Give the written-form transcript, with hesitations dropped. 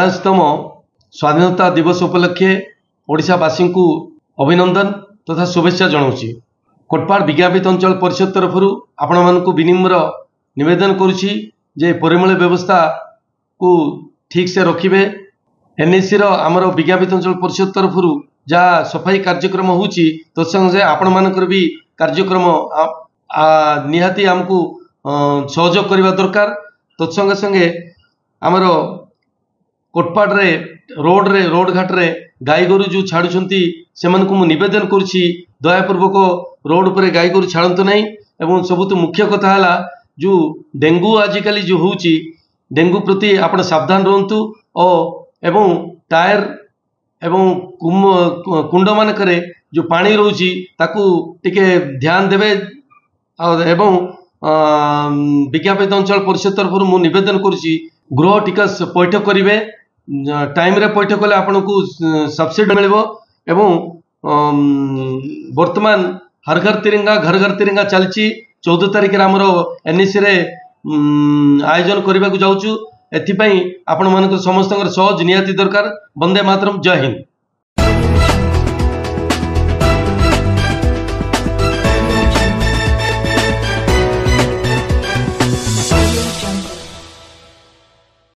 42तम स्वाधीनता दिवस उपलक्षे ओडिशावासी को अभिनंदन तथा शुभेच्छा जनाऊँगी। कोटपाड़ विज्ञापित अंचल परिषद तरफ आपण मानक विनिम्र निवेदन करुछि जे परिमल व्यवस्था को ठीक से रखिबे। एनएससी आमर विज्ञापित अंचल परिषद तरफ जहाँ सफाई कार्यक्रम होउछि तत्संगे आपण मानकर भी कार्यक्रम निहाती आमको सहयोग करने दरकार। तत्संगे संगे आमर कोटपाड़ रे रोड घाट रे गाई गोरु जो छाड़ुछंती सेमान को मु निवेदन करुछि दयापूर्वक रोड पर गाई गोरु छाड़तु नहीं। एवं सबुत मुख्य कथा है जो डेंगू आजिकल जो होउछि डेंगू प्रति आपण सावधान रहंतु एवं टायर एवं कुंड मानकरे जो पानी रोची ताकू टिके ध्यान देवे एवं विज्ञापित अंचल परिषद तरफ मु निवेदन करुछि गृह टिकस पैठ करेंगे। टाइम रे पैठ कले आपन को सब्सिडी मिलबो। एवं वर्तमान हर घर तिरंगा घर घर तिरंगा चलची 14 तारिख आमर एनएससी रे आयोजन करने को जाऊँ। एथिपाई आपण मानक समस्त सहज निहाती दरकार। वंदे मातरम। जय हिंद।